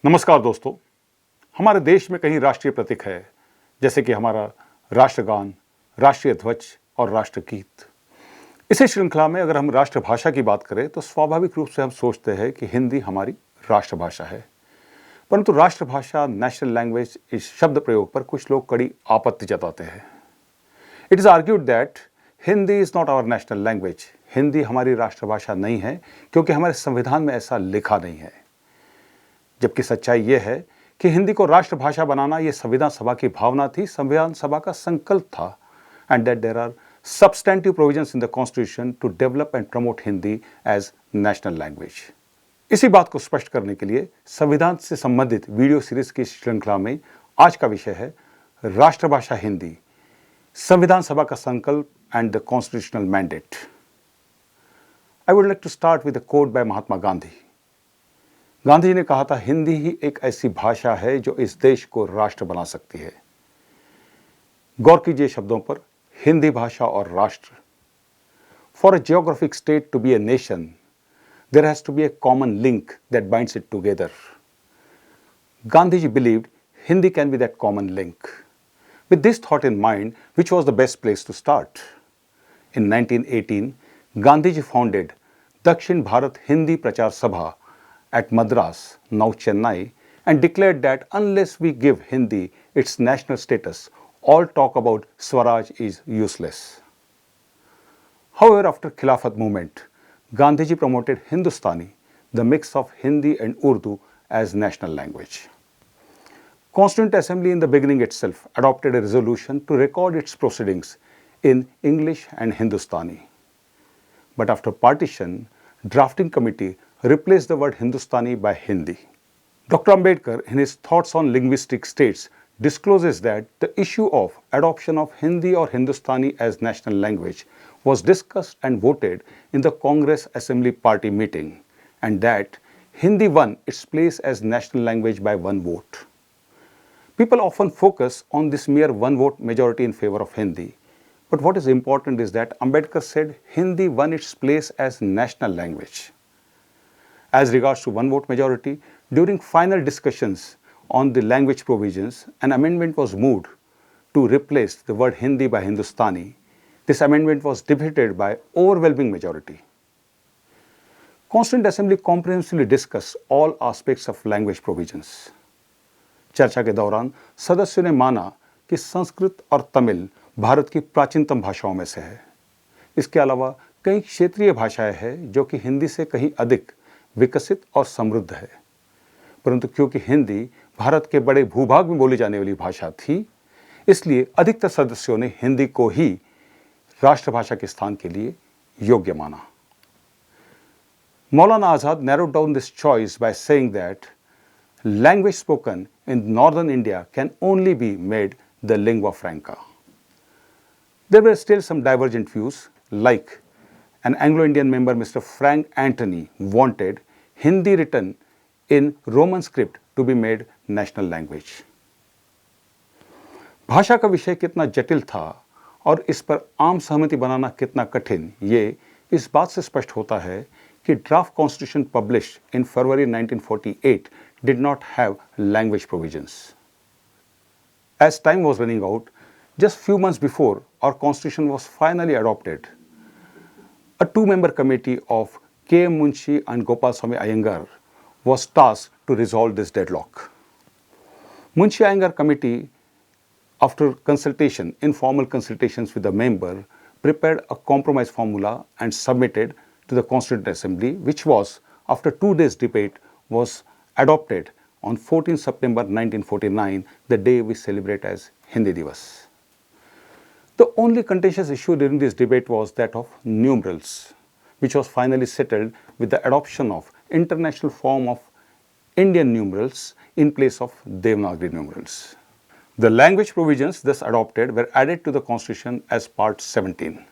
नमस्कार दोस्तों। हमारे देश में कई राष्ट्रीय प्रतीक है, जैसे कि हमारा राष्ट्रगान, राष्ट्रीय ध्वज और राष्ट्रगीत। इसी श्रृंखला में अगर हम राष्ट्रभाषा की बात करें तो स्वाभाविक रूप से हम सोचते हैं कि हिंदी हमारी राष्ट्रभाषा है। परंतु राष्ट्रभाषा, नेशनल लैंग्वेज, इस शब्द प्रयोग पर कुछ लोग कड़ी आपत्ति जताते हैं। It is argued that Hindi is not our national language. Hindi हमारी राष्ट्रभाषा नहीं है क्योंकि हमारे संविधान में ऐसा लिखा नहीं है। जबकि सच्चाई यह है कि हिंदी को राष्ट्रभाषा बनाना यह संविधान सभा की भावना थी, संविधान सभा का संकल्प था, and that there are substantive provisions in the constitution to develop and promote Hindi as national language। इसी बात को स्पष्ट करने के लिए संविधान से संबंधित वीडियो सीरीज की श्रृंखला में आज का विषय है राष्ट्रभाषा हिंदी, संविधान सभा का संकल्प and the constitutional mandate. I would like to start with a quote by Mahatma Gandhi. Gandhi ji ने कहा था, हिंदी ही एक ऐसी भाषा है जो इस देश को राष्ट्र बना सकती है। गौर कीजिए शब्दों पर, हिंदी भाषा और राष्ट्र। For a geographic state to be a nation, there has to be a common link that binds it together. Gandhi ji believed Hindi can be that common link. With this thought in mind, which was the best place to start? In 1918, Gandhi ji founded Dakshin Bharat Hindi Prachar Sabha at Madras, now Chennai, and declared that unless we give Hindi its national status, all talk about Swaraj is useless. However, after Khilafat movement, Gandhiji promoted Hindustani, the mix of Hindi and Urdu, as national language. Constituent Assembly in the beginning itself adopted a resolution to record its proceedings in English and Hindustani. But after partition, drafting committee replaced the word Hindustani by Hindi. Dr. Ambedkar, in his Thoughts on Linguistic States, discloses that the issue of adoption of Hindi or Hindustani as national language was discussed and voted in the Congress Assembly Party meeting, and that Hindi won its place as national language by one vote. People often focus on this mere one vote majority in favor of Hindi, but what is important is that Ambedkar said Hindi won its place as national language. As regards to one vote majority, during final discussions on the language provisions, an amendment was moved to replace the word Hindi by Hindustani. This amendment was defeated by overwhelming majority. Constituent Assembly comprehensively discussed all aspects of language provisions. चर्चा के दौरान सदस्यों ने माना कि संस्कृत और तमिल भारत की प्राचीनतम भाषाओं में से है। इसके अलावा कई क्षेत्रीय भाषाएं हैं जो कि हिंदी से कहीं अधिक विकसित और समृद्ध है, परंतु क्योंकि हिंदी भारत के बड़े भूभाग में बोली जाने वाली भाषा थी, इसलिए अधिकतर सदस्यों ने हिंदी को ही राष्ट्रभाषा के स्थान के लिए योग्य माना। Maulana Azad narrowed down this choice by saying that language spoken in northern India can only be made the lingua franca. There were still some divergent views, like an Anglo-Indian member, Mr. Frank Antony, wanted Hindi written in Roman script to be made national language. भाषा का विषय कितना जटिल था और इस पर आम सहमति बनाना कितना कठिन, ये इस बात से स्पष्ट होता है कि draft constitution published in February 1948 did not have language provisions. As time was running out, just few months before our constitution was finally adopted, a two-member committee of K. M. Munshi and Gopalswamy Iyengar was tasked to resolve this deadlock. Munshi Iyengar committee, after consultation, informal consultations with the member, prepared a compromise formula and submitted to the Constituent Assembly, which was, after 2 days debate, was adopted on 14 September 1949, the day we celebrate as Hindi Divas. The only contentious issue during this debate was that of numerals, which was finally settled with the adoption of international form of Indian numerals in place of Devanagari numerals. The language provisions thus adopted were added to the Constitution as Part 17.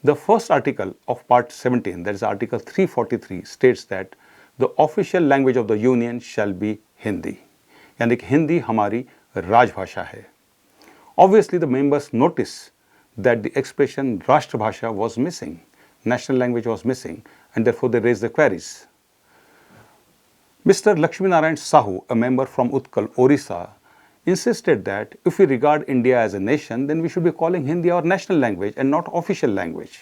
The first article of Part 17, that is Article 343, states that the official language of the Union shall be Hindi. यानी कि हिंदी हमारी राजभाषा है. Obviously, the members noticed that the expression Rashtrabhasha was missing, national language was missing, and therefore they raised the queries. Mr. Lakshminarayan Sahu, a member from Utkal, Orissa, insisted that if we regard India as a nation, then we should be calling Hindi our national language and not official language.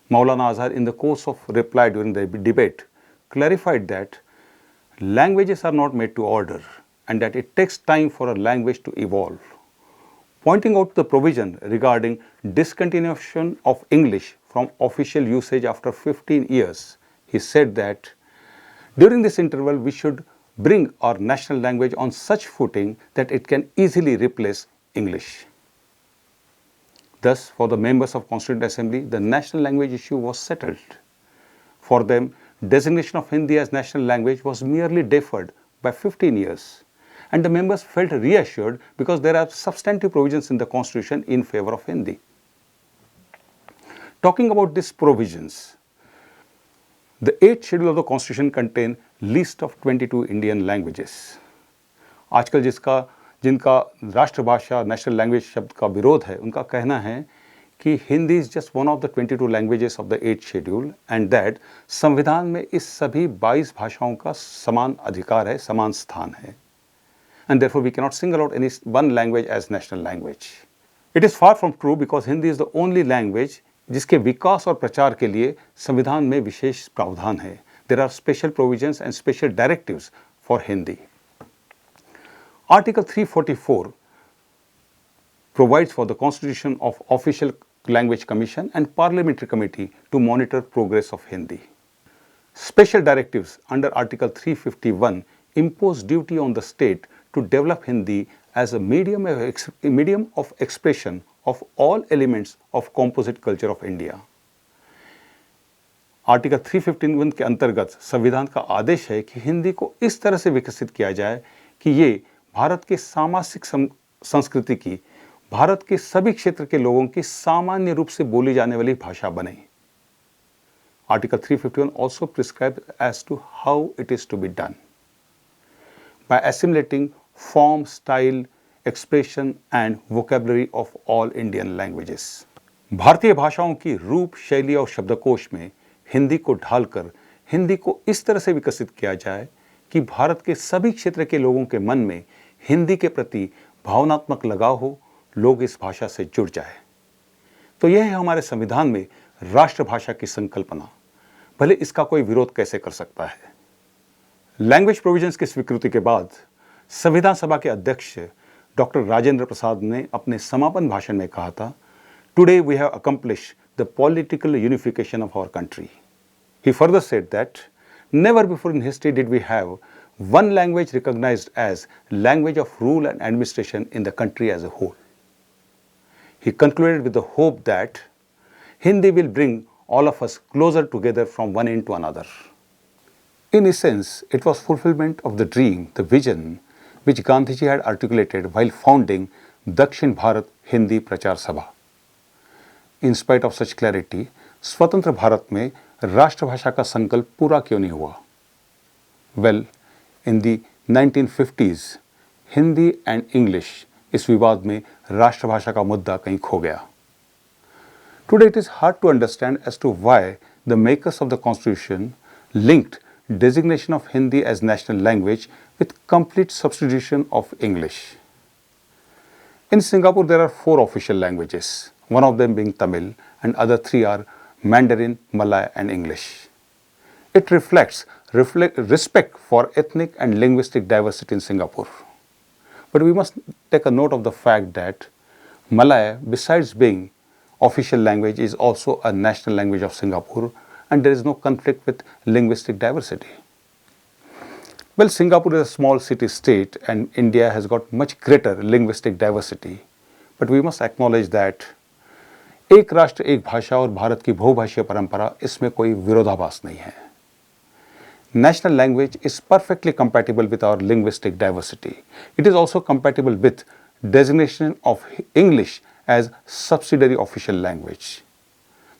Maulana Azad, in the course of reply during the debate, clarified that languages are not made to order and that it takes time for a language to evolve. Pointing out the provision regarding discontinuation of English from official usage after 15 years, he said that during this interval we should bring our national language on such footing that it can easily replace English. Thus, for the members of Constituent Assembly, the national language issue was settled. For them, designation of Hindi as national language was merely deferred by 15 years. And the members felt reassured because there are substantive provisions in the Constitution in favor of Hindi. Talking about these provisions, the 8th schedule of the Constitution contains list of 22 Indian languages. आजकल जिनका राष्ट्रभाषा national language शब्द का विरोध है, उनका कहना है कि Hindi is just one of the 22 languages of the 8th schedule and that संविधान में इस सभी 22 भाषाओं का समान अधिकार है, समान स्थान है. And therefore we cannot single out any one language as national language. It is far from true because Hindi is the only language जिसके विकास और प्रचार के लिए संविधान में विशेष प्रावधान है. There are special provisions and special directives for Hindi. Article 344 provides for the constitution of Official Language Commission and Parliamentary Committee to monitor progress of Hindi. Special directives under Article 351 impose duty on the state to develop Hindi as a medium of expression of all elements of composite culture of India. Article 351 के अंतर्गत संविधान का आदेश है कि हिंदी को इस तरह से विकसित किया जाए कि ये भारत के सामाजिक संस्कृति की, भारत के सभी क्षेत्र के लोगों की सामान्य रूप से बोली जाने वाली भाषा बने. Article 351 also prescribes as to how it is to be done by assimilating form, style, expression and vocabulary of all Indian languages. भारतीय भाषाओं की रूप, शैली और शब्दकोश में हिंदी को ढालकर हिंदी को इस तरह से विकसित किया जाए कि भारत के सभी क्षेत्र के लोगों के मन में हिंदी के प्रति भावनात्मक लगाव हो, लोग इस भाषा से जुड़ जाए. तो यह है हमारे संविधान में राष्ट्रभाषा की संकल्पना. भले इसका कोई विरोध कैसे कर सकता है. लैंग्वेज प्रोविजंस की स्वीकृति के बाद संविधान सभा के अध्यक्ष डॉक्टर राजेंद्र प्रसाद ने अपने समापन भाषण में कहा था, today we have accomplished the political unification of our country. He further said that never before in history did we have one language recognized as language of rule and administration in the country as a whole. He concluded with the hope that Hindi will bring all of us closer together from one end to another. In essence, it was fulfillment of the dream, the vision which Gandhiji had articulated while founding Dakshin Bharat Hindi Prachar Sabha. In spite of such clarity, स्वतंत्र भारत में राष्ट्रभाषा का संकल्प पूरा क्यों नहीं हुआ? Well, in the 1950s, Hindi and English इस विवाद में राष्ट्रभाषा का मुद्दा कहीं खो गया. Today it is hard to understand as to why the makers of the Constitution linked designation of Hindi as national language with complete substitution of English. In Singapore, there are 4 official languages, one of them being Tamil, and other 3 are Mandarin, Malay, and English. It reflects respect for ethnic and linguistic diversity in Singapore. But we must take a note of the fact that Malay, besides being official language, is also a national language of Singapore, and there is no conflict with linguistic diversity. Well, Singapore is a small city-state and India has got much greater linguistic diversity. But we must acknowledge that एक राष्ट्र एक भाषा और भारत की बहुभाषीय परंपरा, इसमें कोई विरोधाभास नहीं है. National language is perfectly compatible with our linguistic diversity. It is also compatible with designation of English as subsidiary official language.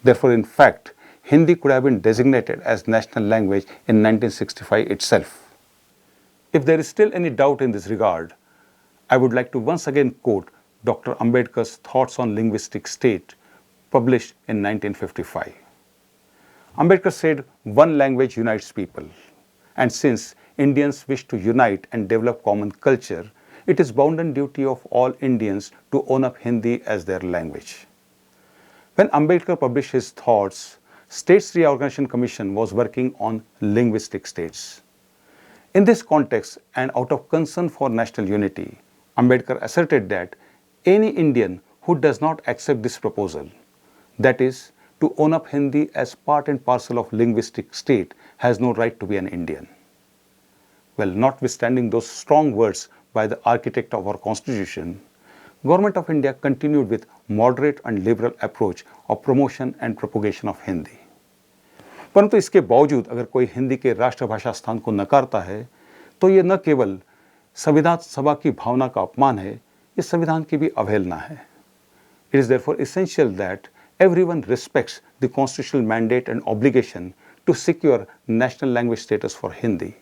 Therefore, in fact, Hindi could have been designated as national language in 1965 itself. If there is still any doubt in this regard, I would like to once again quote Dr. Ambedkar's Thoughts on Linguistic State, published in 1955. Ambedkar said, "One language unites people, And since Indians wish to unite and develop common culture, it is bounden duty of all Indians to own up Hindi as their language. When Ambedkar published his thoughts, States Reorganization Commission was working on linguistic states. In this context and out of concern for national unity, Ambedkar asserted that any Indian who does not accept this proposal, that is, to own up Hindi as part and parcel of linguistic state, has no right to be an Indian. Well, notwithstanding those strong words by the architect of our constitution, Government of India continued with moderate and liberal approach of promotion and propagation of Hindi. परंतु इसके बावजूद अगर कोई हिंदी के राष्ट्रभाषा स्थान को नकारता है तो ये न केवल संविधान सभा की भावना का अपमान है, ये संविधान की भी अवहेलना है. It is therefore essential that everyone respects the constitutional mandate and obligation to secure national language status for Hindi.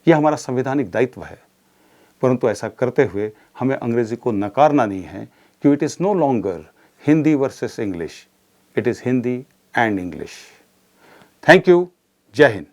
यह हमारा संवैधानिक दायित्व है, परंतु ऐसा करते हुए हमें अंग्रेजी को नकारना नहीं है कि it is no longer Hindi versus English, it is Hindi and English. Thank you. जय हिंद.